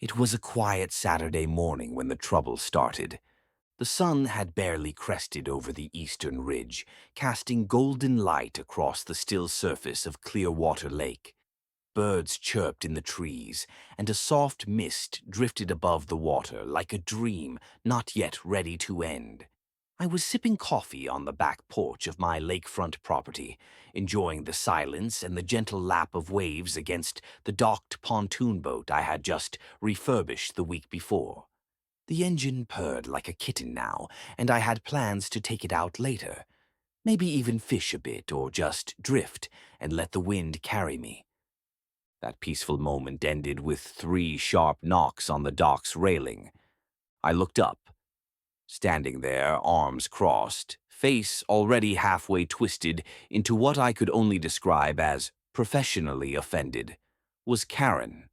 It was a quiet Saturday morning when the trouble started. The sun had barely crested over the eastern ridge, casting golden light across the still surface of Clearwater Lake. Birds chirped in the trees, and a soft mist drifted above the water like a dream not yet ready to end. I was sipping coffee on the back porch of my lakefront property, enjoying the silence and the gentle lap of waves against the docked pontoon boat I had just refurbished the week before. The engine purred like a kitten now, and I had plans to take it out later. Maybe even fish a bit or just drift and let the wind carry me. That peaceful moment ended with 3 sharp knocks on the dock's railing. I looked up. Standing there, arms crossed, face already halfway twisted into what I could only describe as professionally offended, was Karen.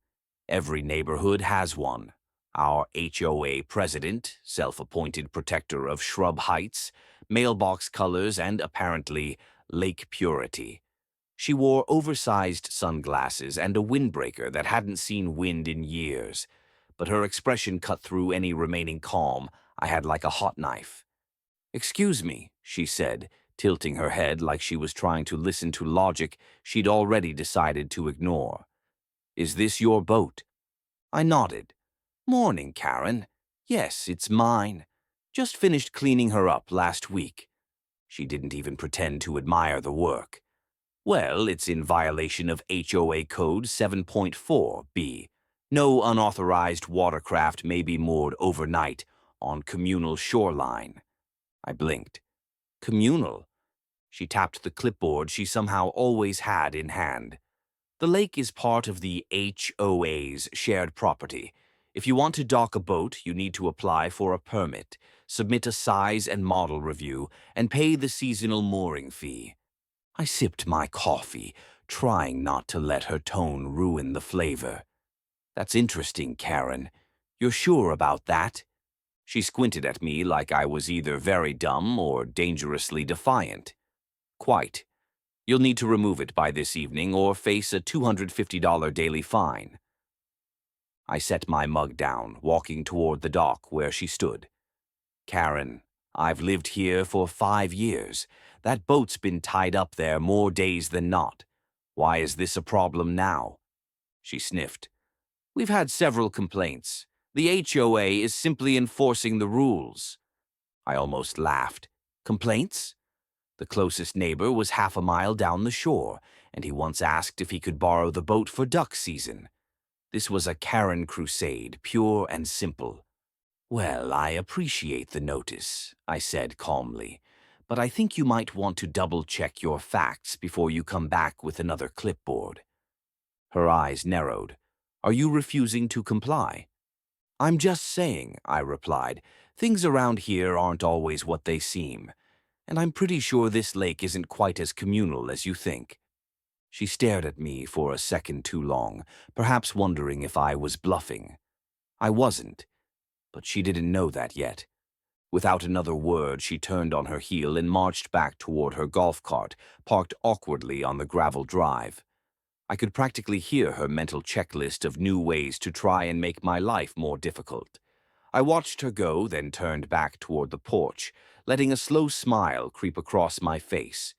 Every neighborhood has one. Our HOA president, self-appointed protector of Shrub Heights, mailbox colors, and apparently lake purity. She wore oversized sunglasses and a windbreaker that hadn't seen wind in years, but her expression cut through any remaining calm I had like a hot knife. "Excuse me," she said, tilting her head like she was trying to listen to logic she'd already decided to ignore. "Is this your boat?" I nodded. "Morning, Karen. Yes, it's mine. Just finished cleaning her up last week." She didn't even pretend to admire the work. "Well, it's in violation of HOA Code 7.4b. No unauthorized watercraft may be moored overnight on communal shoreline." I blinked. Communal? She tapped the clipboard she somehow always had in hand. "The lake is part of the HOA's shared property. If you want to dock a boat, you need to apply for a permit, submit a size and model review, and pay the seasonal mooring fee." I sipped my coffee, trying not to let her tone ruin the flavor. "That's interesting, Karen. You're sure about that?" She squinted at me like I was either very dumb or dangerously defiant. "Quite. You'll need to remove it by this evening or face a $250 daily fine." I set my mug down, walking toward the dock where she stood. "Karen, I've lived here for 5 years. That boat's been tied up there more days than not. Why is this a problem now?" She sniffed. "We've had several complaints. The HOA is simply enforcing the rules." I almost laughed. "Complaints?" The closest neighbor was half a mile down the shore, and he once asked if he could borrow the boat for duck season. This was a Karen crusade, pure and simple. "Well, I appreciate the notice," I said calmly, "but I think you might want to double-check your facts before you come back with another clipboard." Her eyes narrowed. "Are you refusing to comply?" "I'm just saying," I replied, "things around here aren't always what they seem, and I'm pretty sure this lake isn't quite as communal as you think." She stared at me for a second too long, perhaps wondering if I was bluffing. I wasn't, but she didn't know that yet. Without another word, she turned on her heel and marched back toward her golf cart, parked awkwardly on the gravel drive. I could practically hear her mental checklist of new ways to try and make my life more difficult. I watched her go, then turned back toward the porch, letting a slow smile creep across my face.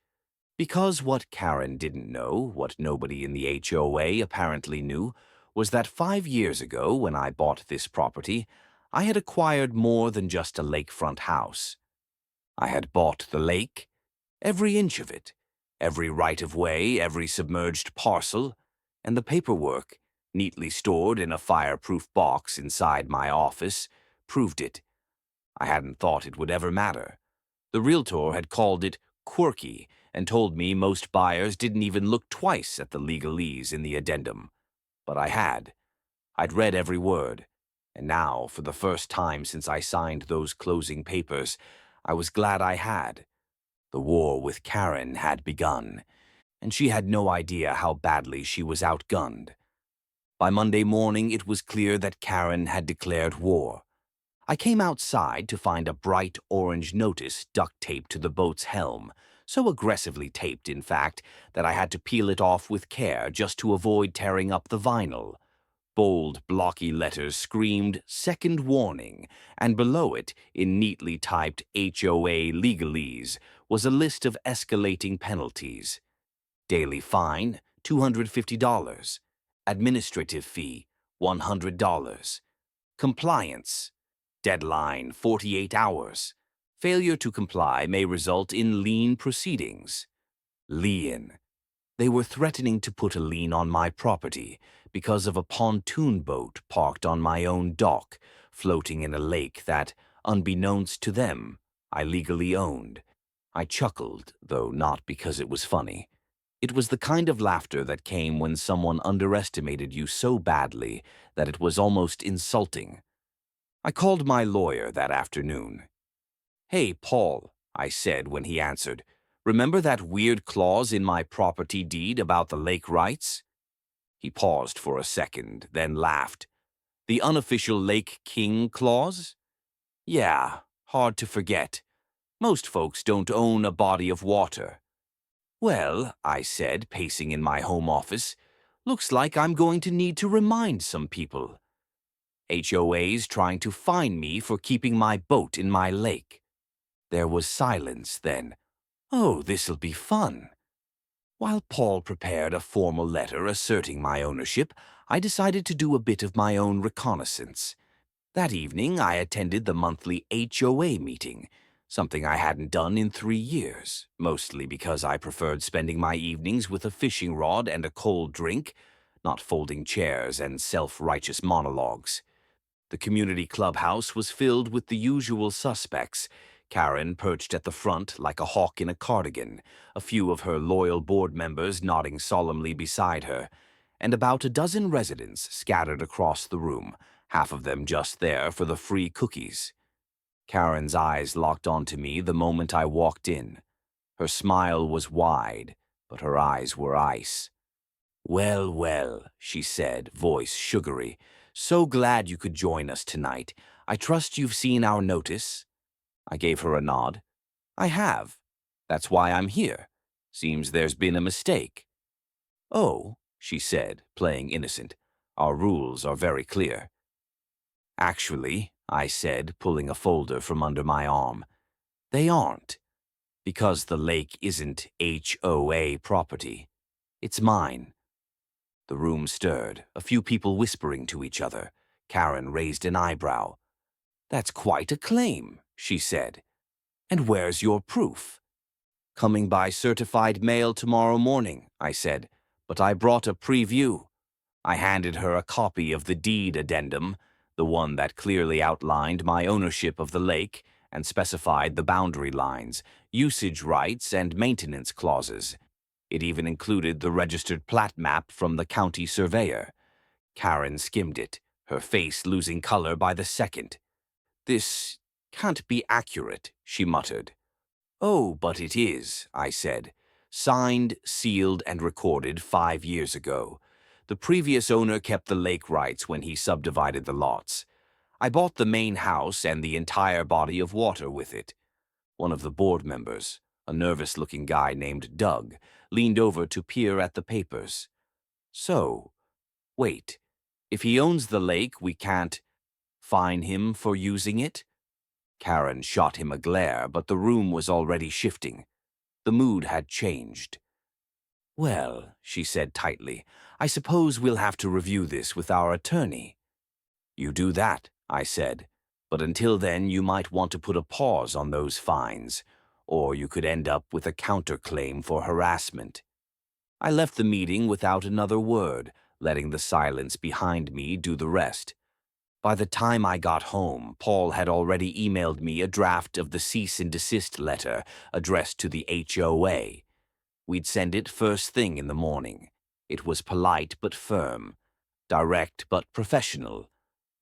Because what Karen didn't know, what nobody in the HOA apparently knew, was that 5 years ago, when I bought this property, I had acquired more than just a lakefront house. I had bought the lake, every inch of it, every right-of-way, every submerged parcel, and the paperwork, neatly stored in a fireproof box inside my office, proved it. I hadn't thought it would ever matter. The realtor had called it quirky and told me most buyers didn't even look twice at the legalese in the addendum. But I had. I'd read every word, and now, for the first time since I signed those closing papers, I was glad I had. The war with Karen had begun, and she had no idea how badly she was outgunned. By Monday morning, it was clear that Karen had declared war. I came outside to find a bright orange notice duct-taped to the boat's helm, so aggressively taped, in fact, that I had to peel it off with care just to avoid tearing up the vinyl. Bold, blocky letters screamed "Second Warning," and below it, in neatly typed HOA legalese, was a list of escalating penalties. Daily fine, $250. Administrative fee, $100. Compliance. Deadline, 48 hours. Failure to comply may result in lien proceedings. Lien. They were threatening to put a lien on my property because of a pontoon boat parked on my own dock, floating in a lake that, unbeknownst to them, I legally owned. I chuckled, though not because it was funny. It was the kind of laughter that came when someone underestimated you so badly that it was almost insulting. I called my lawyer that afternoon. "Hey, Paul," I said when he answered. "Remember that weird clause in my property deed about the lake rights?" He paused for a second, then laughed. "The unofficial Lake King clause?" "Yeah, hard to forget. Most folks don't own a body of water." "Well," I said, pacing in my home office, "looks like I'm going to need to remind some people. HOA's trying to fine me for keeping my boat in my lake." There was silence then. "Oh, this'll be fun." While Paul prepared a formal letter asserting my ownership, I decided to do a bit of my own reconnaissance. That evening, I attended the monthly HOA meeting, something I hadn't done in 3 years, mostly because I preferred spending my evenings with a fishing rod and a cold drink, not folding chairs and self-righteous monologues. The community clubhouse was filled with the usual suspects. Karen perched at the front like a hawk in a cardigan, a few of her loyal board members nodding solemnly beside her, and about a dozen residents scattered across the room, half of them just there for the free cookies. Karen's eyes locked onto me the moment I walked in. Her smile was wide, but her eyes were ice. "Well, well," she said, voice sugary. "So glad you could join us tonight. I trust you've seen our notice?" I gave her a nod. "I have. That's why I'm here. Seems there's been a mistake." "Oh," she said, playing innocent. "Our rules are very clear." "Actually," I said, pulling a folder from under my arm, "they aren't. Because the lake isn't HOA property. It's mine." The room stirred, a few people whispering to each other. Karen raised an eyebrow. "That's quite a claim," she said. "And where's your proof?" "Coming by certified mail tomorrow morning," I said, "but I brought a preview." I handed her a copy of the deed addendum, the one that clearly outlined my ownership of the lake and specified the boundary lines, usage rights, and maintenance clauses. It even included the registered plat map from the county surveyor. Karen skimmed it, her face losing color by the second. "This can't be accurate," she muttered. "Oh, but it is," I said. "Signed, sealed, and recorded 5 years ago. The previous owner kept the lake rights when he subdivided the lots. I bought the main house and the entire body of water with it." One of the board members, a nervous-looking guy named Doug, leaned over to peer at the papers. "So, wait, if he owns the lake, we can't fine him for using it?" Karen shot him a glare, but the room was already shifting. The mood had changed. "Well," she said tightly, "I suppose we'll have to review this with our attorney." "You do that," I said, "but until then you might want to put a pause on those fines, or you could end up with a counterclaim for harassment." I left the meeting without another word, letting the silence behind me do the rest. By the time I got home, Paul had already emailed me a draft of the cease and desist letter addressed to the HOA. We'd send it first thing in the morning. It was polite but firm, direct but professional,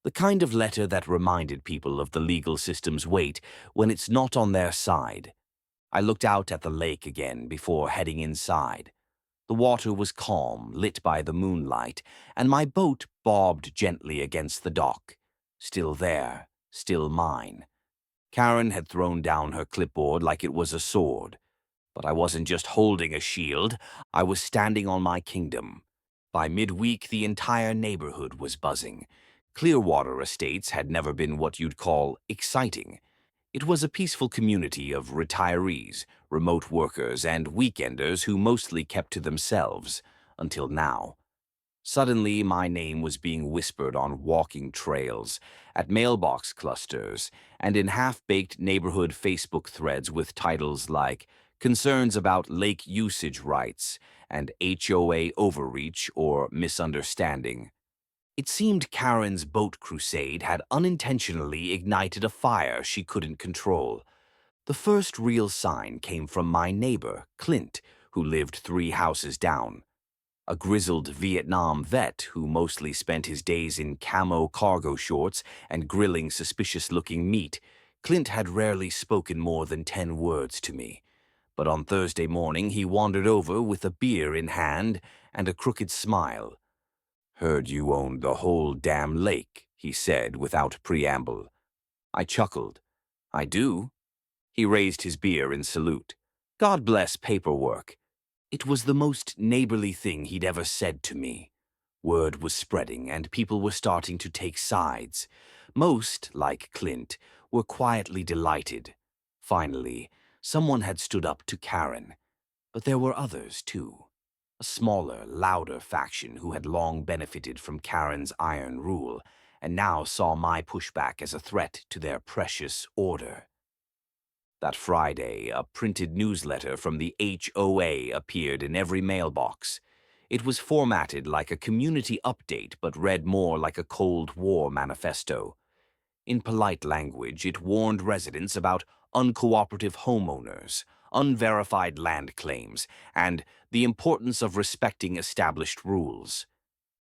the kind of letter that reminded people of the legal system's weight when it's not on their side. I looked out at the lake again before heading inside. The water was calm, lit by the moonlight, and my boat bobbed gently against the dock. Still there, still mine. Karen had thrown down her clipboard like it was a sword. But I wasn't just holding a shield, I was standing on my kingdom. By midweek, the entire neighborhood was buzzing. Clearwater Estates had never been what you'd call exciting. It was a peaceful community of retirees, remote workers, and weekenders who mostly kept to themselves, until now. Suddenly, my name was being whispered on walking trails, at mailbox clusters, and in half-baked neighborhood Facebook threads with titles like Concerns about Lake Usage Rights and HOA Overreach or Misunderstanding. It seemed Karen's boat crusade had unintentionally ignited a fire she couldn't control. The first real sign came from my neighbor, Clint, who lived 3 houses down. A grizzled Vietnam vet who mostly spent his days in camo cargo shorts and grilling suspicious-looking meat, Clint had rarely spoken more than 10 words to me. But on Thursday morning he wandered over with a beer in hand and a crooked smile. "Heard you owned the whole damn lake," he said without preamble. I chuckled. "I do." He raised his beer in salute. "God bless paperwork." It was the most neighborly thing he'd ever said to me. Word was spreading, and people were starting to take sides. Most, like Clint, were quietly delighted. Finally, someone had stood up to Karen. But there were others, too. A smaller, louder faction who had long benefited from Karen's iron rule, and now saw my pushback as a threat to their precious order. That Friday, a printed newsletter from the HOA appeared in every mailbox. It was formatted like a community update but read more like a Cold War manifesto. In polite language, it warned residents about uncooperative homeowners, unverified land claims, and the importance of respecting established rules.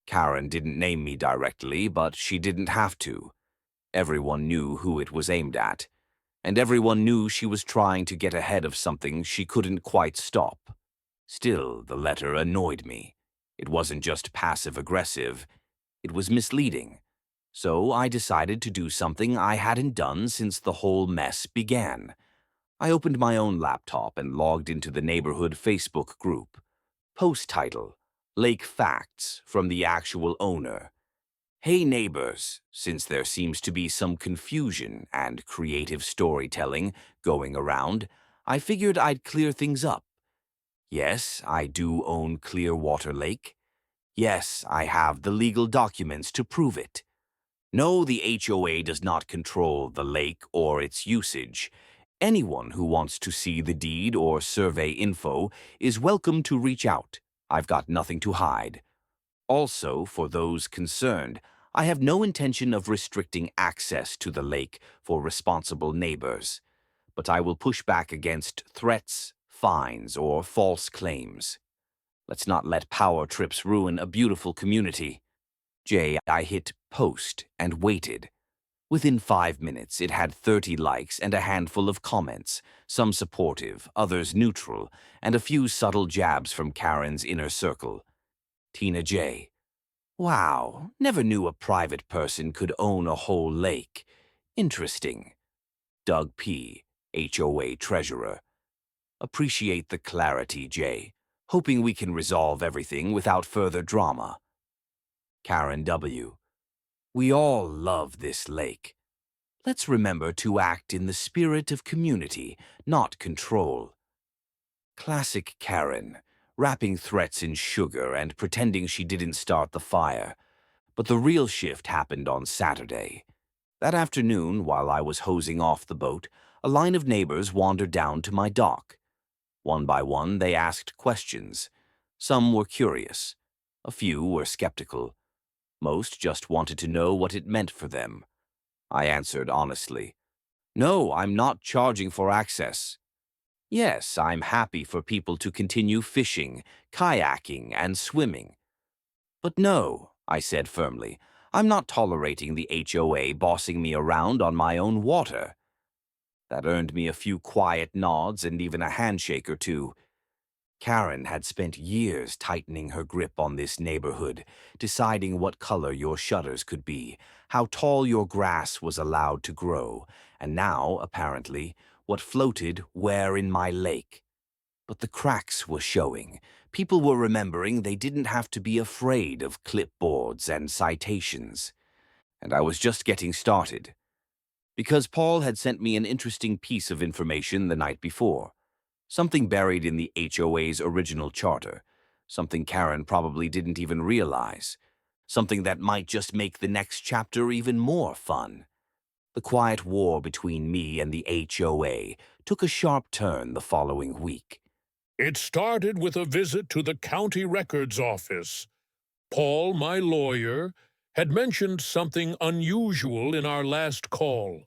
Karen didn't name me directly, but she didn't have to. Everyone knew who it was aimed at, and everyone knew she was trying to get ahead of something she couldn't quite stop. Still, the letter annoyed me. It wasn't just passive-aggressive, it was misleading. So I decided to do something I hadn't done since the whole mess began. I opened my own laptop and logged into the neighborhood Facebook group. Post title, Lake Facts from the actual owner. Hey neighbors, since there seems to be some confusion and creative storytelling going around, I figured I'd clear things up. Yes, I do own Clearwater Lake. Yes, I have the legal documents to prove it. No, the HOA does not control the lake or its usage. Anyone who wants to see the deed or survey info is welcome to reach out. I've got nothing to hide. Also, for those concerned, I have no intention of restricting access to the lake for responsible neighbors. But I will push back against threats, fines, or false claims. Let's not let power trips ruin a beautiful community. I hit post and waited. Within 5 minutes, it had 30 likes and a handful of comments, some supportive, others neutral, and a few subtle jabs from Karen's inner circle. Tina J. Wow, never knew a private person could own a whole lake. Interesting. Doug P., HOA Treasurer. Appreciate the clarity, Jay. Hoping we can resolve everything without further drama. Karen W. We all love this lake. Let's remember to act in the spirit of community, not control. Classic Karen, wrapping threats in sugar and pretending she didn't start the fire. But the real shift happened on Saturday. That afternoon, while I was hosing off the boat, a line of neighbors wandered down to my dock. One by one, they asked questions. Some were curious. A few were skeptical. Most just wanted to know what it meant for them. I answered honestly. No, I'm not charging for access. Yes, I'm happy for people to continue fishing, kayaking, and swimming. But no, I said firmly, I'm not tolerating the HOA bossing me around on my own water. That earned me a few quiet nods and even a handshake or two. Karen had spent years tightening her grip on this neighborhood, deciding what color your shutters could be, how tall your grass was allowed to grow, and now, apparently, what floated where in my lake. But the cracks were showing. People were remembering they didn't have to be afraid of clipboards and citations. And I was just getting started, because Paul had sent me an interesting piece of information the night before. Something buried in the HOA's original charter. Something Karen probably didn't even realize. Something that might just make the next chapter even more fun. The quiet war between me and the HOA took a sharp turn the following week. It started with a visit to the county records office. Paul, my lawyer, had mentioned something unusual in our last call.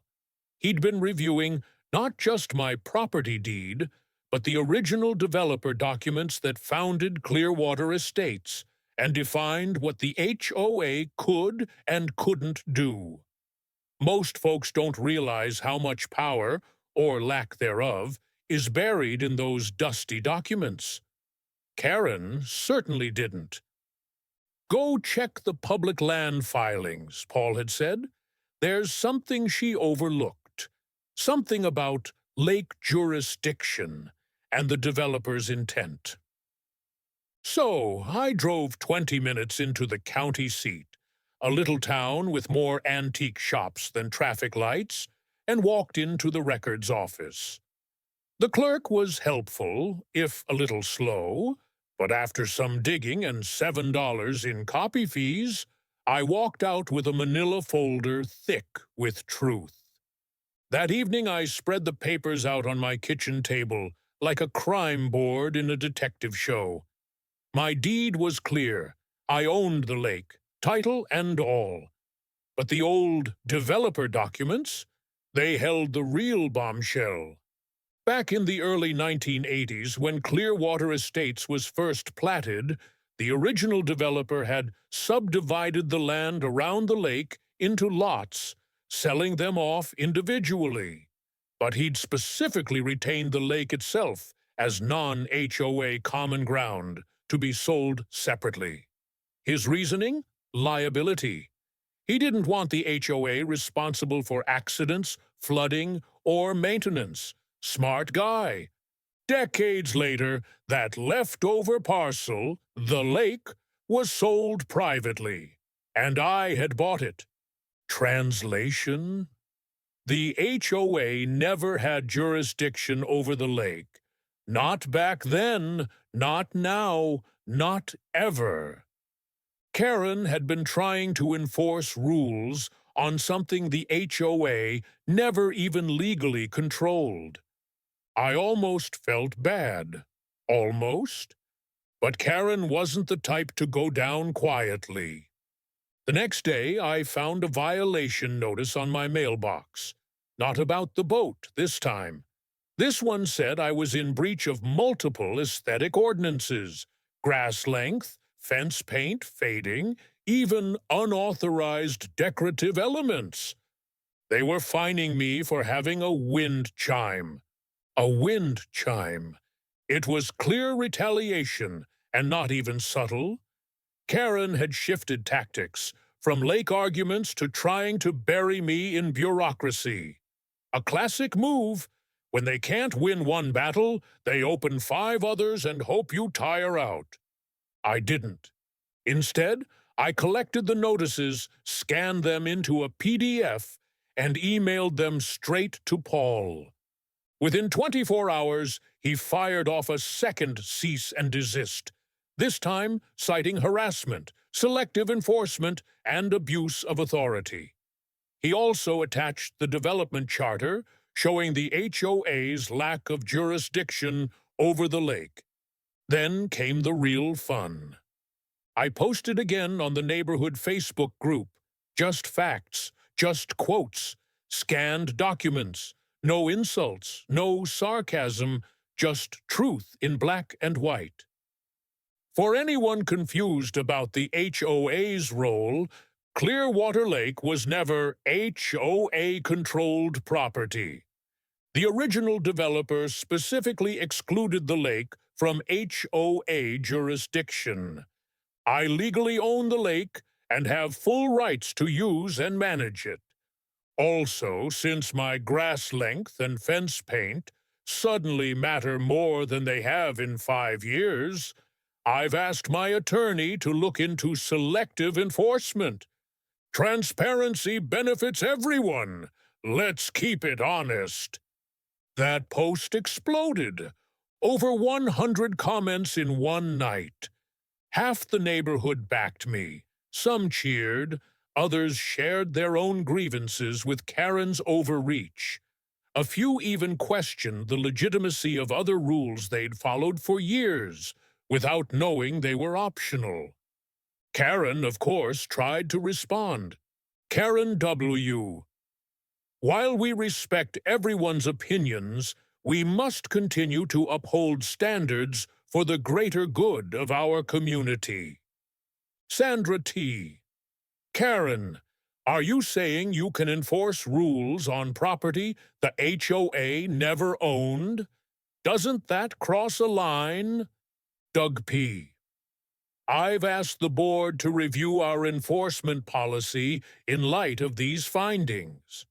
He'd been reviewing not just my property deed, but the original developer documents that founded Clearwater Estates and defined what the HOA could and couldn't do. Most folks don't realize how much power, or lack thereof, is buried in those dusty documents. Karen certainly didn't. Go check the public land filings, Paul had said. There's something she overlooked. Something about lake jurisdiction and the developer's intent. So I drove 20 minutes into the county seat, a little town with more antique shops than traffic lights, and walked into the records office. The clerk was helpful, if a little slow, but after some digging and $7 in copy fees, I walked out with a manila folder thick with truth. That evening I spread the papers out on my kitchen table like a crime board in a detective show. My deed was clear. I owned the lake, title and all. But the old developer documents, they held the real bombshell. Back in the early 1980s, when Clearwater Estates was first platted, the original developer had subdivided the land around the lake into lots, selling them off individually. But he'd specifically retained the lake itself as non-HOA common ground to be sold separately. His reasoning? Liability. He didn't want the HOA responsible for accidents, flooding, or maintenance. Smart guy. Decades later, that leftover parcel, the lake, was sold privately, and I had bought it. Translation? The HOA never had jurisdiction over the lake. Not back then, not now, not ever. Karen had been trying to enforce rules on something the HOA never even legally controlled. I almost felt bad. Almost. But Karen wasn't the type to go down quietly. The next day, I found a violation notice on my mailbox. Not about the boat, this time. This one said I was in breach of multiple aesthetic ordinances: grass length, fence paint, fading, even unauthorized decorative elements. They were fining me for having a wind chime. A wind chime. It was clear retaliation, and not even subtle. Karen had shifted tactics, from lake arguments to trying to bury me in bureaucracy. A classic move. When they can't win one battle, they open 5 others and hope you tire out. I didn't. Instead, I collected the notices, scanned them into a PDF, and emailed them straight to Paul. Within 24 hours, he fired off a second cease and desist, this time citing harassment, selective enforcement, and abuse of authority. He also attached the development charter showing the HOA's lack of jurisdiction over the lake. Then came the real fun. I posted again on the neighborhood Facebook group. Just facts, just quotes, scanned documents, no insults, no sarcasm, just truth in black and white. For anyone confused about the HOA's role, Clearwater Lake was never HOA-controlled property. The original developer specifically excluded the lake from HOA jurisdiction. I legally own the lake and have full rights to use and manage it. Also, since my grass length and fence paint suddenly matter more than they have in 5 years, I've asked my attorney to look into selective enforcement. Transparency benefits everyone. Let's keep it honest. That post exploded. Over 100 comments in one night. Half the neighborhood backed me. Some cheered. Others shared their own grievances with Karen's overreach. A few even questioned the legitimacy of other rules they'd followed for years, without knowing they were optional. Karen, of course, tried to respond. Karen W. While we respect everyone's opinions, we must continue to uphold standards for the greater good of our community. Sandra T. Karen, are you saying you can enforce rules on property the HOA never owned? Doesn't that cross a line? Doug P. I've asked the board to review our enforcement policy in light of these findings.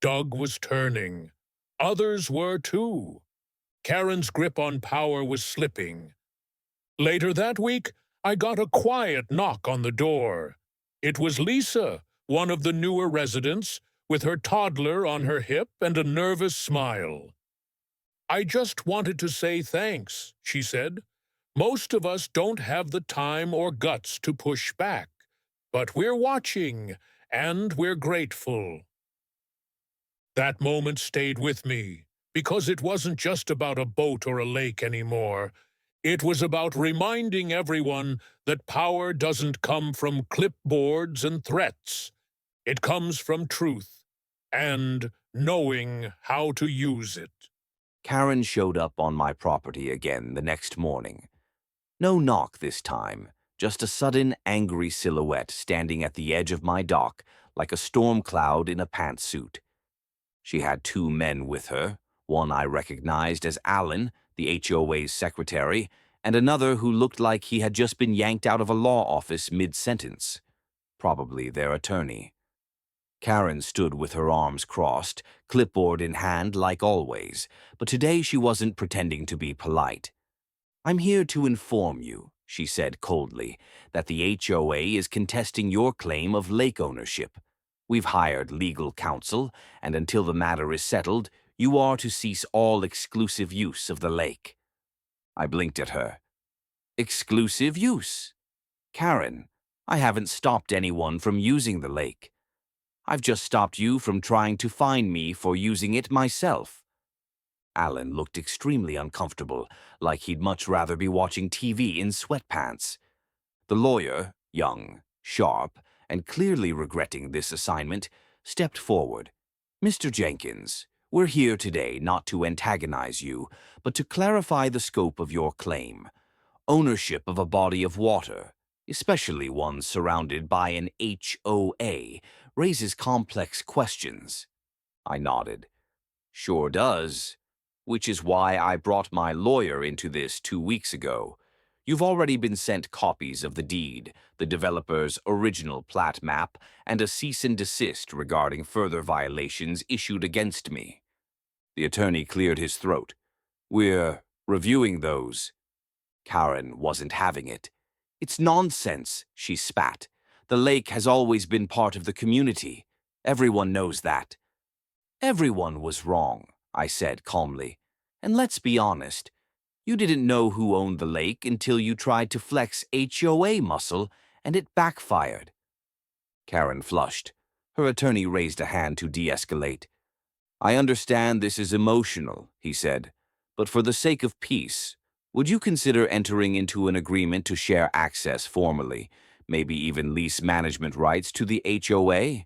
Doug was turning. Others were too. Karen's grip on power was slipping. Later that week, I got a quiet knock on the door. It was Lisa, one of the newer residents, with her toddler on her hip and a nervous smile. I just wanted to say thanks, she said. Most of us don't have the time or guts to push back, but we're watching, and we're grateful. That moment stayed with me, because it wasn't just about a boat or a lake anymore. It was about reminding everyone that power doesn't come from clipboards and threats. It comes from truth and knowing how to use it. Karen showed up on my property again the next morning. No knock this time, just a sudden angry silhouette standing at the edge of my dock like a storm cloud in a pantsuit. She had two men with her, one I recognized as Alan, the HOA's secretary, and another who looked like he had just been yanked out of a law office mid-sentence, probably their attorney. Karen stood with her arms crossed, clipboard in hand like always, but today she wasn't pretending to be polite. "I'm here to inform you," she said coldly, "that the HOA is contesting your claim of lake ownership. We've hired legal counsel, and until the matter is settled, you are to cease all exclusive use of the lake." I blinked at her. "Exclusive use? Karen, I haven't stopped anyone from using the lake. I've just stopped you from trying to fine me for using it myself." Alan looked extremely uncomfortable, like he'd much rather be watching TV in sweatpants. The lawyer, young, sharp, and clearly regretting this assignment, stepped forward. "Mr. Jenkins, we're here today not to antagonize you, but to clarify the scope of your claim. Ownership of a body of water, especially one surrounded by an HOA, raises complex questions." I nodded. "Sure does. Which is why I brought my lawyer into this 2 weeks ago. You've already been sent copies of the deed, the developer's original plat map, and a cease and desist regarding further violations issued against me." The attorney cleared his throat. "We're reviewing those." Karen wasn't having it. "It's nonsense," she spat. "The lake has always been part of the community. Everyone knows that." "Everyone was wrong," I said calmly. "And let's be honest, you didn't know who owned the lake until you tried to flex HOA muscle, and it backfired." Karen flushed. Her attorney raised a hand to de-escalate. "I understand this is emotional," he said, "but for the sake of peace, would you consider entering into an agreement to share access formally, maybe even lease management rights to the HOA?"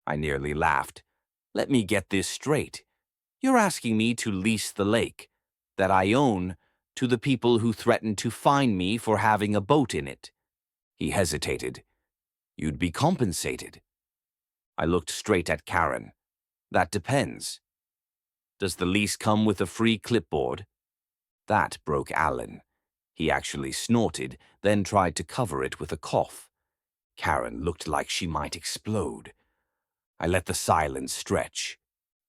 I nearly laughed. "Let me get this straight. You're asking me to lease the lake, that I own, to the people who threatened to fine me for having a boat in it." He hesitated. "You'd be compensated." I looked straight at Karen. "That depends. Does the lease come with a free clipboard?" That broke Alan. He actually snorted, then tried to cover it with a cough. Karen looked like she might explode. I let the silence stretch.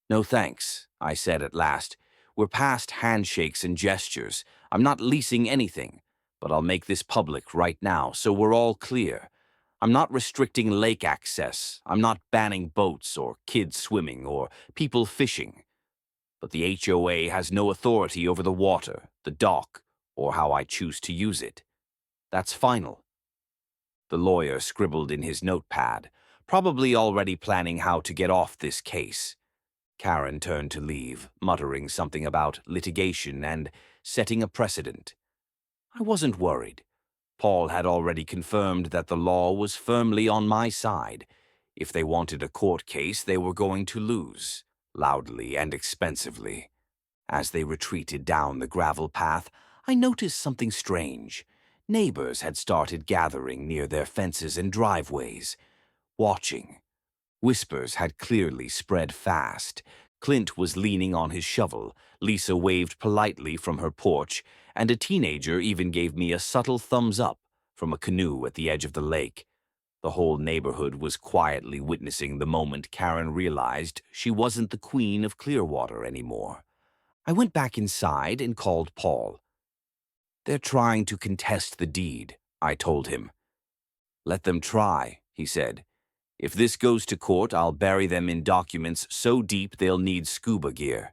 "No thanks," I said at last. "We're past handshakes and gestures. I'm not leasing anything. But I'll make this public right now so we're all clear. I'm not restricting lake access. I'm not banning boats or kids swimming or people fishing. But the HOA has no authority over the water, the dock, or how I choose to use it. That's final. The lawyer scribbled in his notepad, probably already planning how to get off this case. Karen turned to leave, muttering something about litigation and setting a precedent. I wasn't worried. Paul had already confirmed that the law was firmly on my side. If they wanted a court case, they were going to lose, loudly and expensively. As they retreated down the gravel path, I noticed something strange. Neighbors had started gathering near their fences and driveways, watching. Whispers had clearly spread fast. Clint was leaning on his shovel, Lisa waved politely from her porch, and a teenager even gave me a subtle thumbs up from a canoe at the edge of the lake. The whole neighborhood was quietly witnessing the moment Karen realized she wasn't the queen of Clearwater anymore. I went back inside and called Paul. "They're trying to contest the deed," I told him. "Let them try," he said. "If this goes to court, I'll bury them in documents so deep they'll need scuba gear."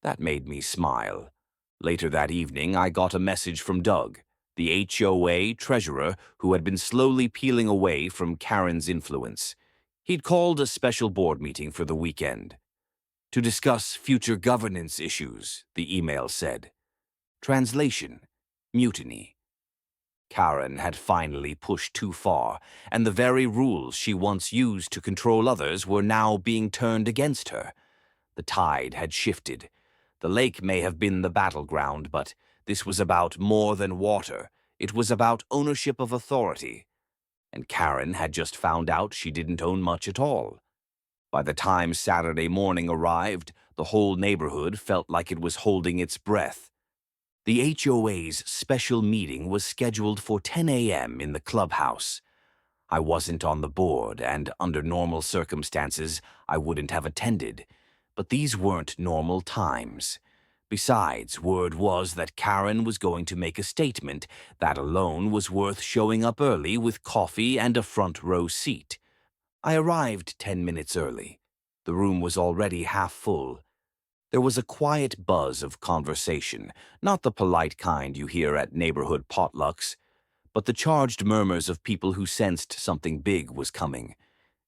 That made me smile. Later that evening, I got a message from Doug, the HOA treasurer who had been slowly peeling away from Karen's influence. He'd called a special board meeting for the weekend to discuss future governance issues, the email said. Translation: mutiny. Karen had finally pushed too far, and the very rules she once used to control others were now being turned against her. The tide had shifted. The lake may have been the battleground, but this was about more than water. It was about ownership of authority. And Karen had just found out she didn't own much at all. By the time Saturday morning arrived, the whole neighborhood felt like it was holding its breath. The HOA's special meeting was scheduled for 10 a.m. in the clubhouse. I wasn't on the board, and under normal circumstances, I wouldn't have attended. But these weren't normal times. Besides, word was that Karen was going to make a statement that alone was worth showing up early with coffee and a front row seat. I arrived 10 minutes early. The room was already half full. There was a quiet buzz of conversation, not the polite kind you hear at neighborhood potlucks, but the charged murmurs of people who sensed something big was coming.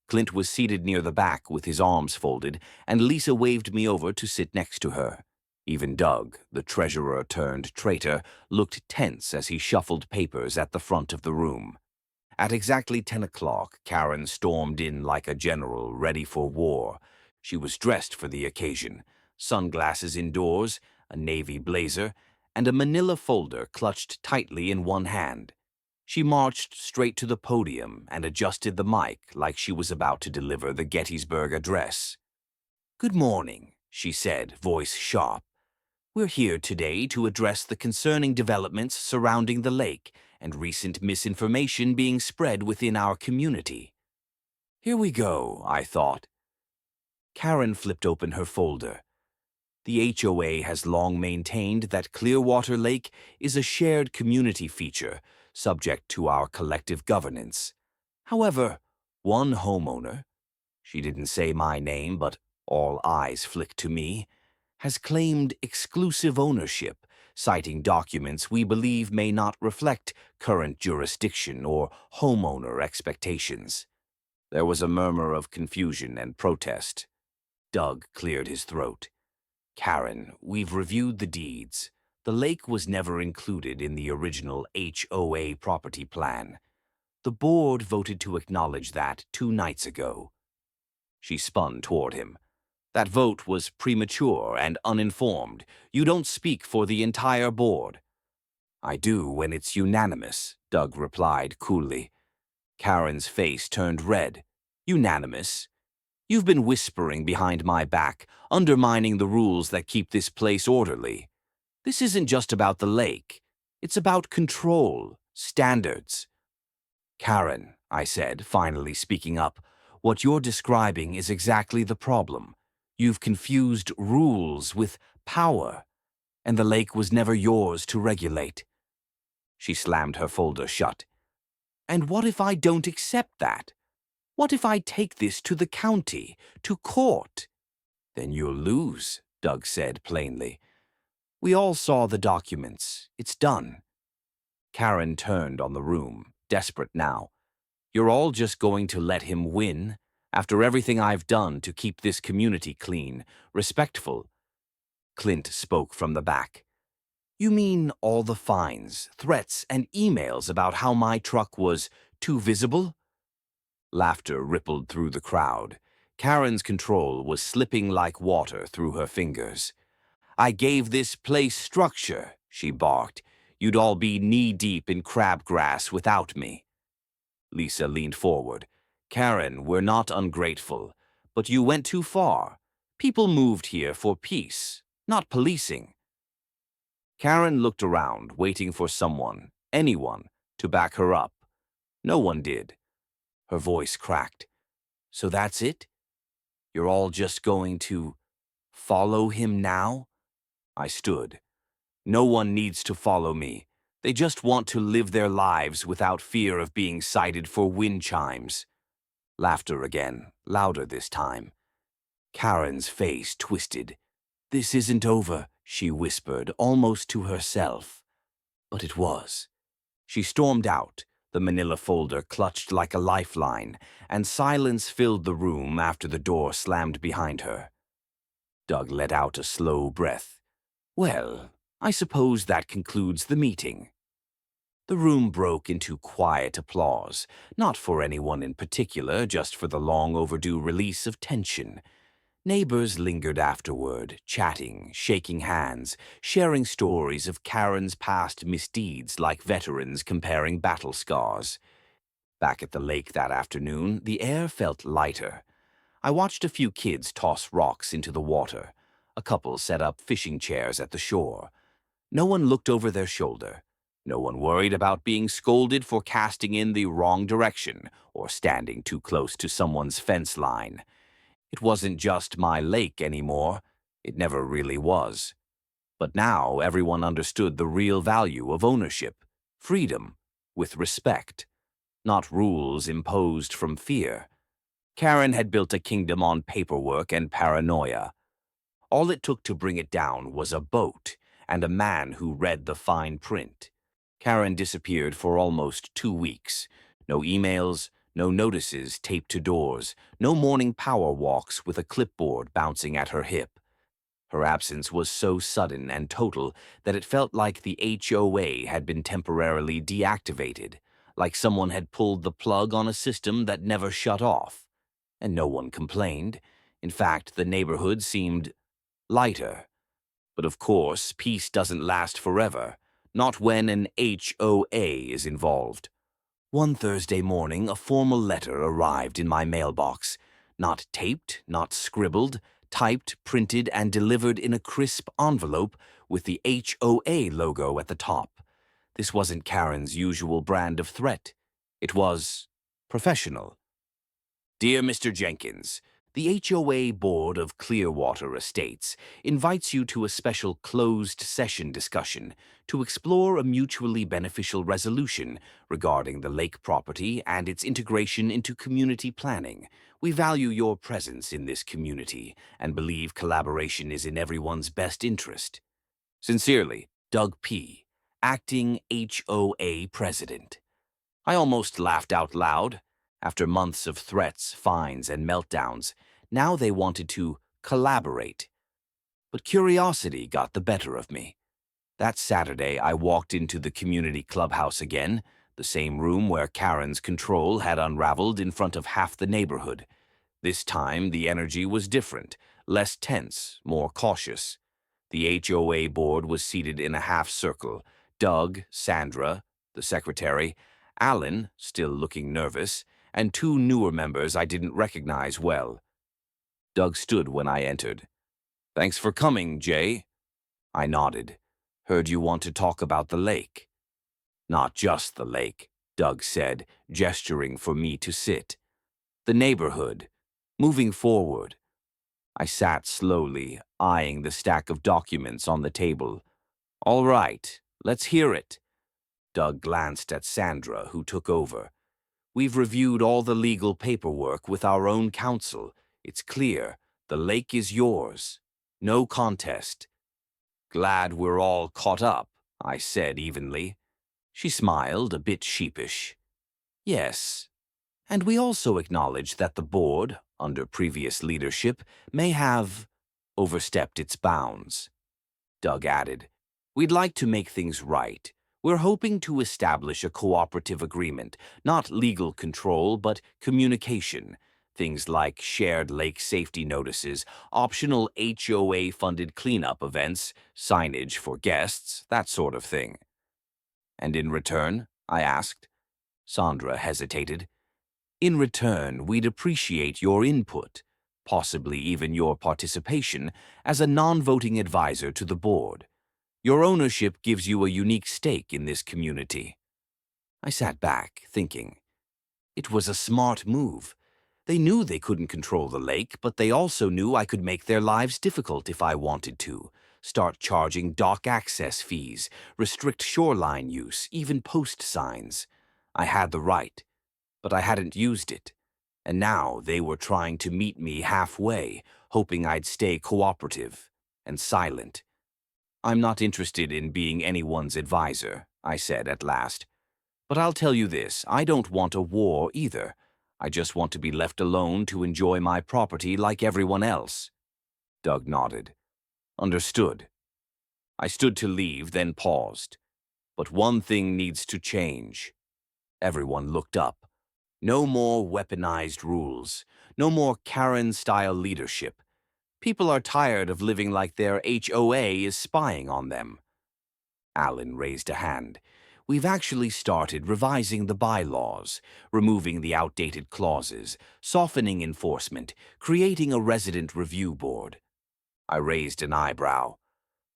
Clint was seated near the back with his arms folded, and Lisa waved me over to sit next to her. Even Doug, the treasurer-turned-traitor, looked tense as he shuffled papers at the front of the room. At exactly 10 o'clock, Karen stormed in like a general ready for war. She was dressed for the occasion, sunglasses indoors, a navy blazer, and a manila folder clutched tightly in one hand. She marched straight to the podium and adjusted the mic like she was about to deliver the Gettysburg Address. "Good morning," she said, voice sharp. "We're here today to address the concerning developments surrounding the lake and recent misinformation being spread within our community." Here we go, I thought. Karen flipped open her folder. The HOA has long maintained that Clearwater Lake is a shared community feature, subject to our collective governance. However, one homeowner, she didn't say my name, but all eyes flicked to me, has claimed exclusive ownership, citing documents we believe may not reflect current jurisdiction or homeowner expectations. There was a murmur of confusion and protest. Doug cleared his throat. "Karen, we've reviewed the deeds. The lake was never included in the original HOA property plan. The board voted to acknowledge that 2 nights ago." She spun toward him. "That vote was premature and uninformed. You don't speak for the entire board." "I do when it's unanimous," Doug replied coolly. Karen's face turned red. "Unanimous? You've been whispering behind my back, undermining the rules that keep this place orderly. This isn't just about the lake. It's about control, standards." "Karen," I said, finally speaking up, "what you're describing is exactly the problem. You've confused rules with power, and the lake was never yours to regulate." She slammed her folder shut. And what if I don't accept that? What if I take this to the county, to court? Then you'll lose, Doug said plainly. We all saw the documents. It's done. Karen turned on the room, desperate now. You're all just going to let him win? After everything I've done to keep this community clean, respectful? Clint spoke from the back. You mean all the fines, threats, and emails about how my truck was too visible? Laughter rippled through the crowd. Karen's control was slipping like water through her fingers. I gave this place structure, she barked. You'd all be knee-deep in crabgrass without me. Lisa leaned forward. Karen, we're not ungrateful, but you went too far. People moved here for peace, not policing. Karen looked around, waiting for someone, anyone, to back her up. No one did. Her voice cracked. So that's it? You're all just going to follow him now? I stood. No one needs to follow me. They just want to live their lives without fear of being cited for wind chimes. Laughter again, louder this time. Karen's face twisted. This isn't over, she whispered, almost to herself. But it was. She stormed out, the manila folder clutched like a lifeline, and silence filled the room after the door slammed behind her. Doug let out a slow breath. Well, I suppose that concludes the meeting. The room broke into quiet applause, not for anyone in particular, just for the long-overdue release of tension. Neighbors lingered afterward, chatting, shaking hands, sharing stories of Karen's past misdeeds like veterans comparing battle scars. Back at the lake that afternoon, the air felt lighter. I watched a few kids toss rocks into the water. A couple set up fishing chairs at the shore. No one looked over their shoulder. No one worried about being scolded for casting in the wrong direction or standing too close to someone's fence line. It wasn't just my lake anymore. It never really was. But now everyone understood the real value of ownership, freedom, with respect, not rules imposed from fear. Karen had built a kingdom on paperwork and paranoia. All it took to bring it down was a boat and a man who read the fine print. Karen disappeared for almost 2 weeks. No emails, no notices taped to doors, no morning power walks with a clipboard bouncing at her hip. Her absence was so sudden and total that it felt like the HOA had been temporarily deactivated, like someone had pulled the plug on a system that never shut off. And no one complained. In fact, the neighborhood seemed lighter. But of course, peace doesn't last forever, not when an HOA is involved. One Thursday morning, a formal letter arrived in my mailbox. Not taped, not scribbled, typed, printed, and delivered in a crisp envelope with the HOA logo at the top. This wasn't Karen's usual brand of threat. It was professional. Dear Mr. Jenkins, the HOA Board of Clearwater Estates invites you to a special closed session discussion to explore a mutually beneficial resolution regarding the lake property and its integration into community planning. We value your presence in this community and believe collaboration is in everyone's best interest. Sincerely, Doug P., Acting HOA President. I almost laughed out loud. After months of threats, fines, and meltdowns, now they wanted to collaborate. But curiosity got the better of me. That Saturday, I walked into the community clubhouse again, the same room where Karen's control had unraveled in front of half the neighborhood. This time, the energy was different, less tense, more cautious. The HOA board was seated in a half circle. Doug, Sandra, the secretary, Alan, still looking nervous, and 2 newer members I didn't recognize well. Doug stood when I entered. Thanks for coming, Jay. I nodded. Heard you want to talk about the lake. Not just the lake, Doug said, gesturing for me to sit. The neighborhood. Moving forward. I sat slowly, eyeing the stack of documents on the table. All right, let's hear it. Doug glanced at Sandra, who took over. We've reviewed all the legal paperwork with our own counsel. It's clear. The lake is yours. No contest. Glad we're all caught up, I said evenly. She smiled, a bit sheepish. Yes. And we also acknowledge that the board, under previous leadership, may have overstepped its bounds. Doug added, we'd like to make things right. We're hoping to establish a cooperative agreement, not legal control, but communication. Things like shared lake safety notices, optional HOA-funded cleanup events, signage for guests, that sort of thing. And in return, I asked. Sandra hesitated. In return, we'd appreciate your input, possibly even your participation, as a non-voting advisor to the board. Your ownership gives you a unique stake in this community. I sat back, thinking. It was a smart move. They knew they couldn't control the lake, but they also knew I could make their lives difficult if I wanted to. Start charging dock access fees, restrict shoreline use, even post signs. I had the right, but I hadn't used it. And now they were trying to meet me halfway, hoping I'd stay cooperative and silent. I'm not interested in being anyone's advisor, I said at last. But I'll tell you this, I don't want a war either. I just want to be left alone to enjoy my property like everyone else. Doug nodded. Understood. I stood to leave, then paused. But one thing needs to change. Everyone looked up. No more weaponized rules. No more Karen-style leadership. People are tired of living like their HOA is spying on them. Alan raised a hand. We've actually started revising the bylaws, removing the outdated clauses, softening enforcement, creating a resident review board. I raised an eyebrow.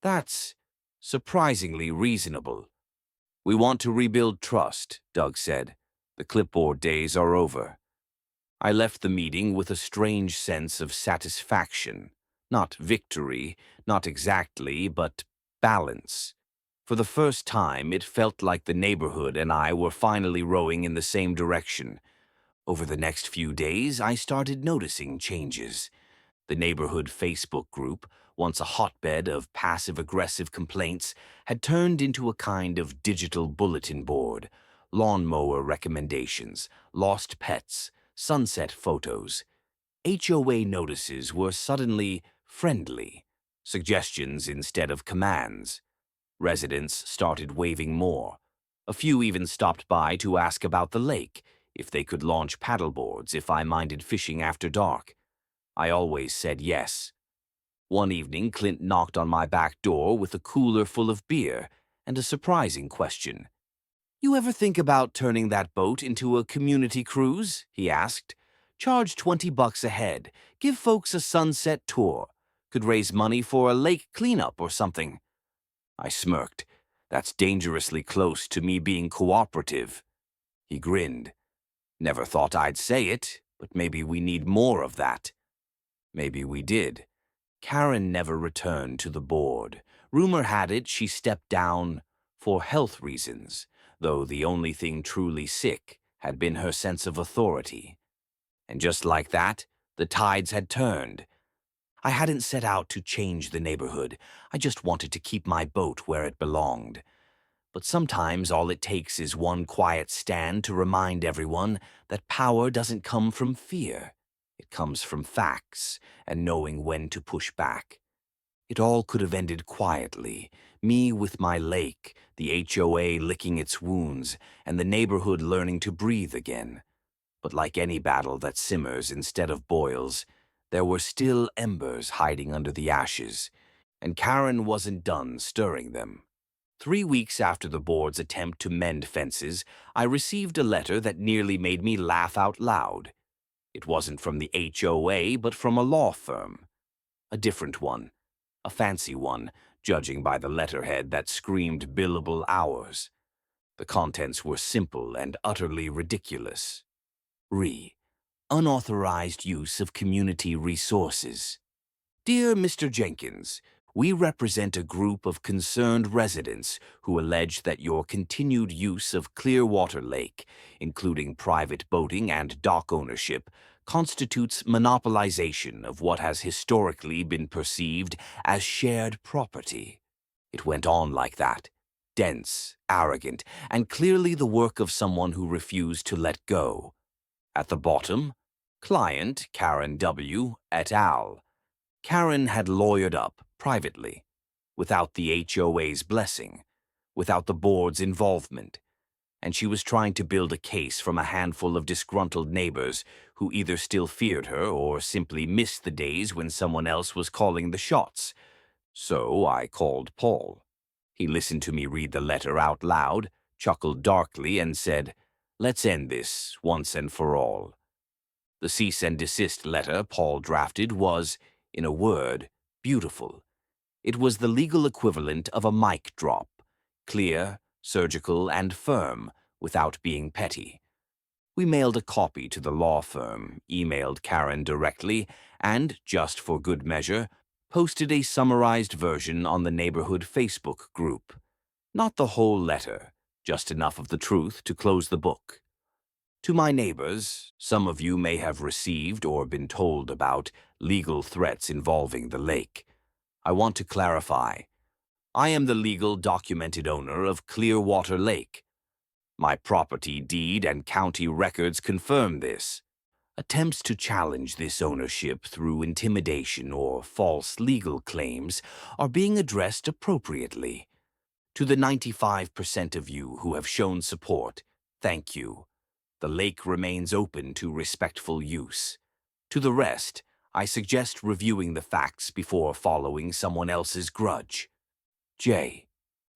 That's surprisingly reasonable. We want to rebuild trust, Doug said. The clipboard days are over. I left the meeting with a strange sense of satisfaction. Not victory, not exactly, but balance. For the first time, it felt like the neighborhood and I were finally rowing in the same direction. Over the next few days, I started noticing changes. The neighborhood Facebook group, once a hotbed of passive-aggressive complaints, had turned into a kind of digital bulletin board. Lawnmower recommendations, lost pets, sunset photos. HOA notices were suddenly friendly, suggestions instead of commands. Residents started waving more. A few even stopped by to ask about the lake, if they could launch paddleboards if I minded fishing after dark. I always said yes. One evening, Clint knocked on my back door with a cooler full of beer and a surprising question. You ever think about turning that boat into a community cruise? He asked. Charge $20 a head. Give folks a sunset tour. Could raise money for a lake cleanup or something. I smirked. That's dangerously close to me being cooperative. He grinned. Never thought I'd say it, but maybe we need more of that. Maybe we did. Karen never returned to the board. Rumor had it she stepped down for health reasons, though the only thing truly sick had been her sense of authority. And just like that, the tides had turned. I hadn't set out to change the neighborhood. I just wanted to keep my boat where it belonged. But sometimes all it takes is one quiet stand to remind everyone that power doesn't come from fear. It comes from facts and knowing when to push back. It all could have ended quietly, me with my lake, the HOA licking its wounds, and the neighborhood learning to breathe again. But like any battle that simmers instead of boils, there were still embers hiding under the ashes, and Karen wasn't done stirring them. 3 weeks after the board's attempt to mend fences, I received a letter that nearly made me laugh out loud. It wasn't from the HOA, but from a law firm. A different one. A fancy one, judging by the letterhead that screamed billable hours. The contents were simple and utterly ridiculous. Unauthorized use of community resources. Dear Mr. Jenkins, We represent a group of concerned residents who allege that your continued use of Clearwater Lake, including private boating and dock ownership, constitutes monopolization of what has historically been perceived as shared property. It went on like that, dense, arrogant, and clearly the work of someone who refused to let go. At the bottom, client Karen W. et al. Karen had lawyered up privately, without the HOA's blessing, without the board's involvement, and she was trying to build a case from a handful of disgruntled neighbors who either still feared her or simply missed the days when someone else was calling the shots. So I called Paul. He listened to me read the letter out loud, chuckled darkly, and said, "Let's end this once and for all." The cease and desist letter Paul drafted was, in a word, beautiful. It was the legal equivalent of a mic drop, clear, surgical, and firm, without being petty. We mailed a copy to the law firm, emailed Karen directly, and, just for good measure, posted a summarized version on the neighborhood Facebook group. Not the whole letter, just enough of the truth to close the book. To my neighbors, some of you may have received or been told about legal threats involving the lake. I want to clarify. I am the legal documented owner of Clearwater Lake. My property deed and county records confirm this. Attempts to challenge this ownership through intimidation or false legal claims are being addressed appropriately. To the 95% of you who have shown support, thank you. The lake remains open to respectful use. To the rest, I suggest reviewing the facts before following someone else's grudge. J.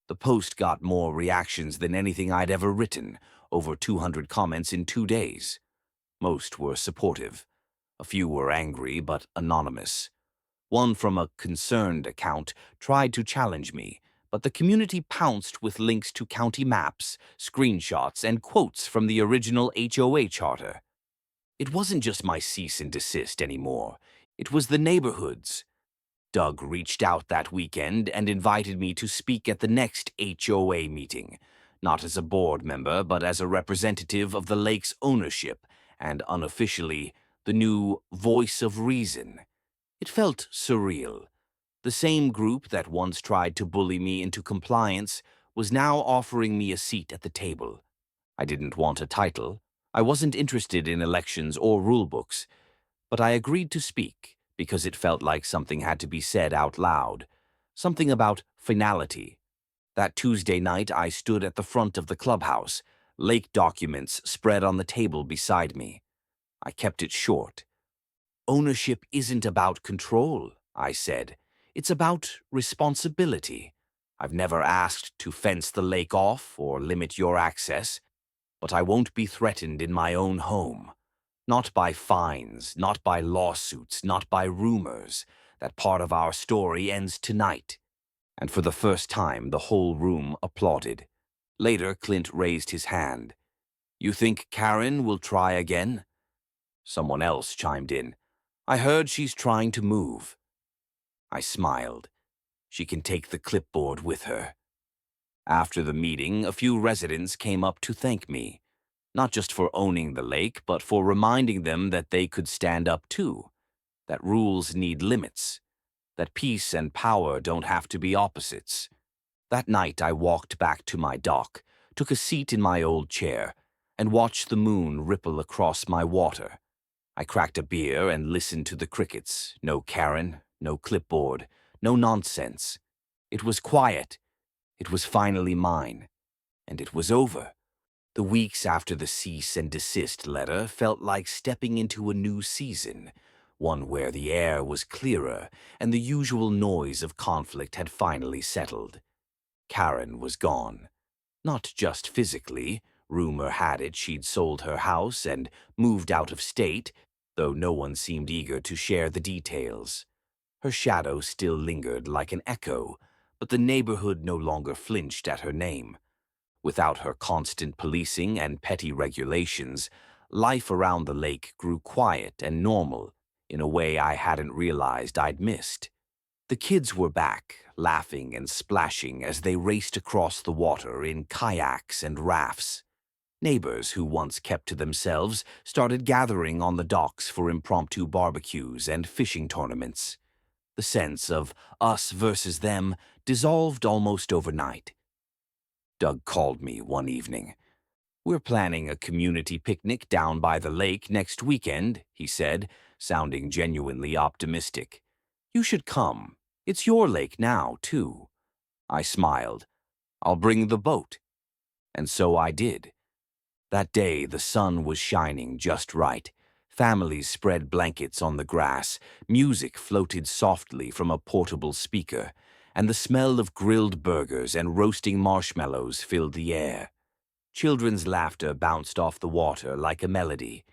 The post got more reactions than anything I'd ever written, over 200 comments in 2 days. Most were supportive. A few were angry but anonymous. One from a concerned account tried to challenge me, but the community pounced with links to county maps, screenshots, and quotes from the original HOA charter. It wasn't just my cease and desist anymore. It was the neighborhood's. Doug reached out that weekend and invited me to speak at the next HOA meeting, not as a board member, but as a representative of the lake's ownership, and unofficially, the new voice of reason. It felt surreal. The same group that once tried to bully me into compliance was now offering me a seat at the table. I didn't want a title. I wasn't interested in elections or rulebooks, but I agreed to speak because it felt like something had to be said out loud, something about finality. That Tuesday night, I stood at the front of the clubhouse, lake documents spread on the table beside me. I kept it short. Ownership isn't about control, I said. It's about responsibility. I've never asked to fence the lake off or limit your access, but I won't be threatened in my own home. Not by fines, not by lawsuits, not by rumors. That part of our story ends tonight. And for the first time, the whole room applauded. Later, Clint raised his hand. You think Karen will try again? Someone else chimed in. I heard she's trying to move. I smiled. She can take the clipboard with her. After the meeting, a few residents came up to thank me, not just for owning the lake, but for reminding them that they could stand up too, that rules need limits, that peace and power don't have to be opposites. That night I walked back to my dock, took a seat in my old chair, and watched the moon ripple across my water. I cracked a beer and listened to the crickets. No Karen, no clipboard, no nonsense. It was quiet. It was finally mine. And it was over. The weeks after the cease and desist letter felt like stepping into a new season, one where the air was clearer and the usual noise of conflict had finally settled. Karen was gone. Not just physically. Rumor had it she'd sold her house and moved out of state, though no one seemed eager to share the details. Her shadow still lingered like an echo, but the neighborhood no longer flinched at her name. Without her constant policing and petty regulations, life around the lake grew quiet and normal in a way I hadn't realized I'd missed. The kids were back, laughing and splashing as they raced across the water in kayaks and rafts. Neighbors who once kept to themselves started gathering on the docks for impromptu barbecues and fishing tournaments. The sense of us versus them dissolved almost overnight. Doug called me one evening. "We're planning a community picnic down by the lake next weekend," he said, sounding genuinely optimistic. "You should come. It's your lake now, too." I smiled. "I'll bring the boat." And so I did. That day, the sun was shining just right. Families spread blankets on the grass, music floated softly from a portable speaker, and the smell of grilled burgers and roasting marshmallows filled the air. Children's laughter bounced off the water like a melody.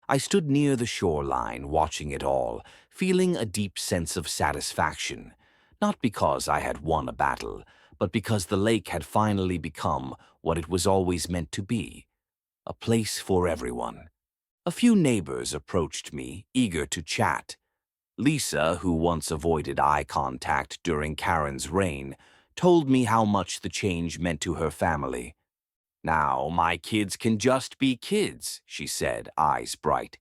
I stood near the shoreline, watching it all, feeling a deep sense of satisfaction, not because I had won a battle, but because the lake had finally become what it was always meant to be, a place for everyone. A few neighbors approached me, eager to chat. Lisa, who once avoided eye contact during Karen's reign, told me how much the change meant to her family. "Now my kids can just be kids," she said, eyes bright.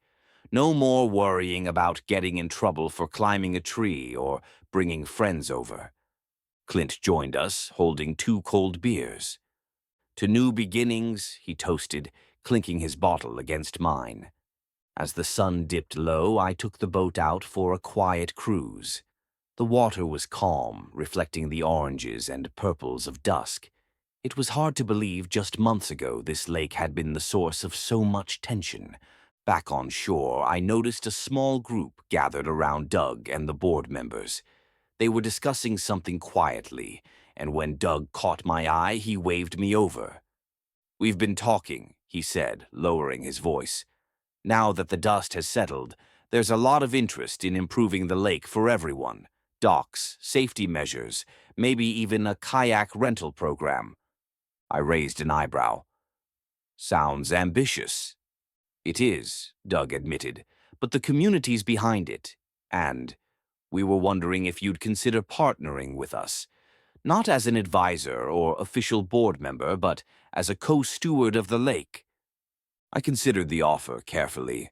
"No more worrying about getting in trouble for climbing a tree or bringing friends over." Clint joined us, holding 2 cold beers. "To new beginnings," he toasted, clinking his bottle against mine. As the sun dipped low, I took the boat out for a quiet cruise. The water was calm, reflecting the oranges and purples of dusk. It was hard to believe just months ago this lake had been the source of so much tension. Back on shore, I noticed a small group gathered around Doug and the board members. They were discussing something quietly, and when Doug caught my eye, he waved me over. "We've been talking," he said, lowering his voice. "Now that the dust has settled, there's a lot of interest in improving the lake for everyone. Docks, safety measures, maybe even a kayak rental program." I raised an eyebrow. "Sounds ambitious." "It is," Doug admitted, "but the community's behind it. And we were wondering if you'd consider partnering with us. Not as an advisor or official board member, but as a co-steward of the lake." I considered the offer carefully.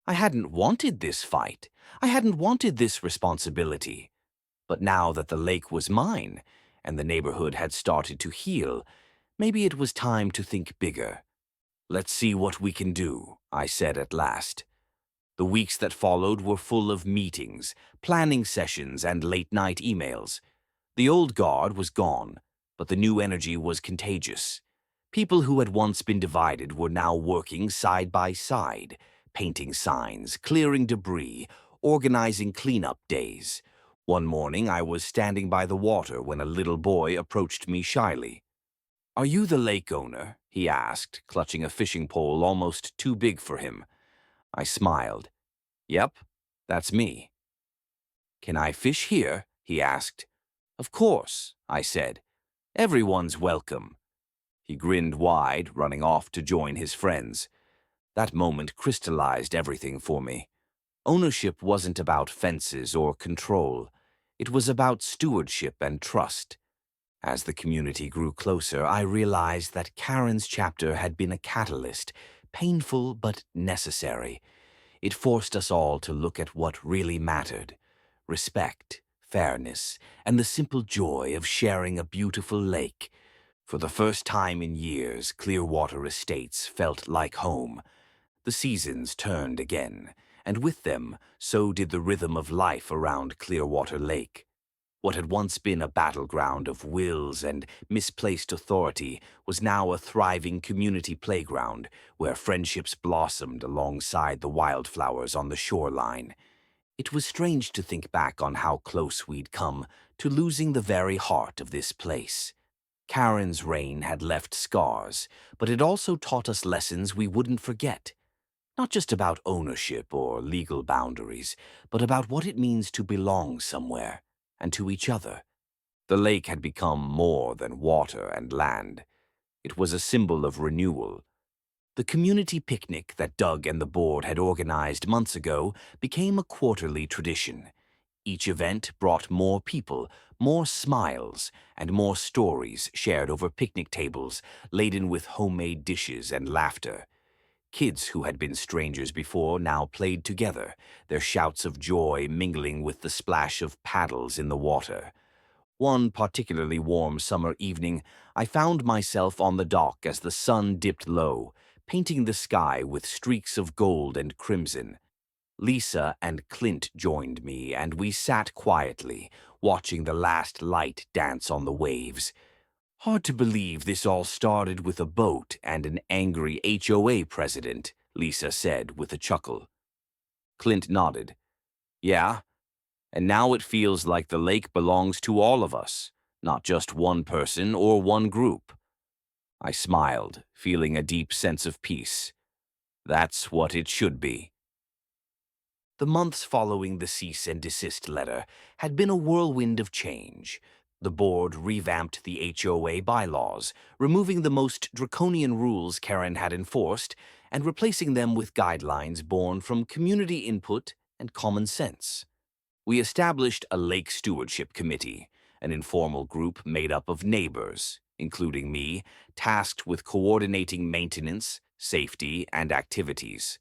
I hadn't wanted this fight. I hadn't wanted this responsibility. But now that the lake was mine, and the neighborhood had started to heal, maybe it was time to think bigger. "Let's see what we can do," I said at last. The weeks that followed were full of meetings, planning sessions, and late-night emails. The old guard was gone, but the new energy was contagious. People who had once been divided were now working side by side, painting signs, clearing debris, organizing cleanup days. One morning I was standing by the water when a little boy approached me shyly. "Are you the lake owner?" he asked, clutching a fishing pole almost too big for him. I smiled. "Yep, that's me." "Can I fish here?" he asked. "Of course," I said. "Everyone's welcome." He grinned wide, running off to join his friends. That moment crystallized everything for me. Ownership wasn't about fences or control. It was about stewardship and trust. As the community grew closer, I realized that Karen's chapter had been a catalyst, painful but necessary. It forced us all to look at what really mattered: respect, fairness, and the simple joy of sharing a beautiful lake. For the first time in years, Clearwater Estates felt like home. The seasons turned again, and with them, so did the rhythm of life around Clearwater Lake. What had once been a battleground of wills and misplaced authority was now a thriving community playground where friendships blossomed alongside the wildflowers on the shoreline. It was strange to think back on how close we'd come to losing the very heart of this place. Karen's reign had left scars, but it also taught us lessons we wouldn't forget. Not just about ownership or legal boundaries, but about what it means to belong somewhere, and to each other. The lake had become more than water and land. It was a symbol of renewal. The community picnic that Doug and the board had organized months ago became a quarterly tradition. Each event brought more people, more smiles, and more stories shared over picnic tables laden with homemade dishes and laughter. Kids who had been strangers before now played together, their shouts of joy mingling with the splash of paddles in the water. One particularly warm summer evening, I found myself on the dock as the sun dipped low, painting the sky with streaks of gold and crimson. Lisa and Clint joined me, and we sat quietly, watching the last light dance on the waves. Hard to believe this all started with a boat and an angry HOA president, Lisa said with a chuckle. Clint nodded. Yeah, and now it feels like the lake belongs to all of us, not just one person or one group. I smiled, feeling a deep sense of peace. That's what it should be. The months following the cease and desist letter had been a whirlwind of change. The board revamped the HOA bylaws, removing the most draconian rules Karen had enforced and replacing them with guidelines born from community input and common sense. We established a Lake Stewardship Committee, an informal group made up of neighbors, including me, tasked with coordinating maintenance, safety, and activities.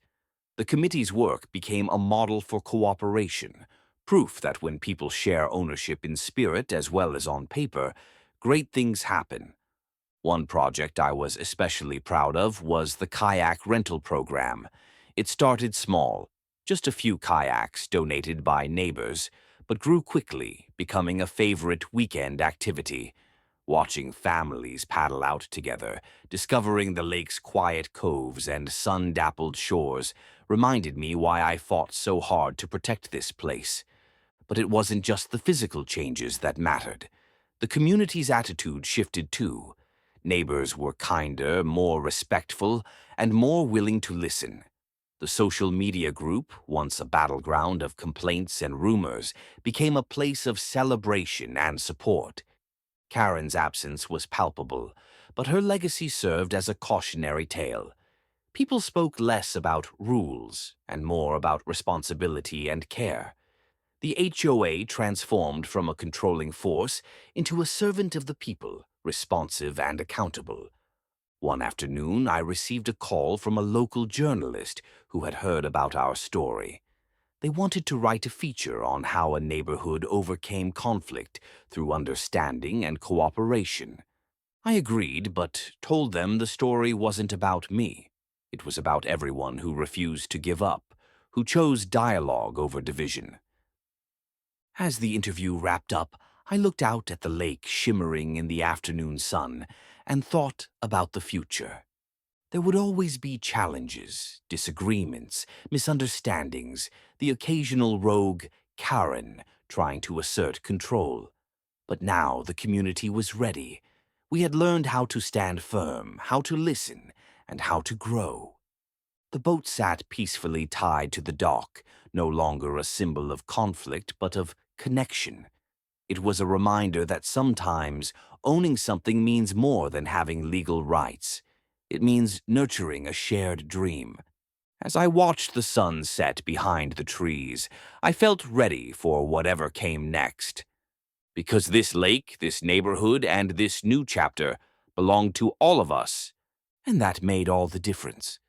The committee's work became a model for cooperation, proof that when people share ownership in spirit as well as on paper, great things happen. One project I was especially proud of was the kayak rental program. It started small, just a few kayaks donated by neighbors, but grew quickly, becoming a favorite weekend activity. Watching families paddle out together, discovering the lake's quiet coves and sun-dappled shores, reminded me why I fought so hard to protect this place. But it wasn't just the physical changes that mattered. The community's attitude shifted too. Neighbors were kinder, more respectful, and more willing to listen. The social media group, once a battleground of complaints and rumors, became a place of celebration and support. Karen's absence was palpable, but her legacy served as a cautionary tale. People spoke less about rules and more about responsibility and care. The HOA transformed from a controlling force into a servant of the people, responsive and accountable. One afternoon, I received a call from a local journalist who had heard about our story. They wanted to write a feature on how a neighborhood overcame conflict through understanding and cooperation. I agreed, but told them the story wasn't about me. It was about everyone who refused to give up, who chose dialogue over division. As the interview wrapped up, I looked out at the lake shimmering in the afternoon sun and thought about the future. There would always be challenges, disagreements, misunderstandings, the occasional rogue Karen trying to assert control. But now the community was ready. We had learned how to stand firm, how to listen, and how to grow. The boat sat peacefully tied to the dock, no longer a symbol of conflict but of connection. It was a reminder that sometimes owning something means more than having legal rights. It means nurturing a shared dream. As I watched the sun set behind the trees, I felt ready for whatever came next. Because this lake, this neighborhood, and this new chapter belonged to all of us, and that made all the difference.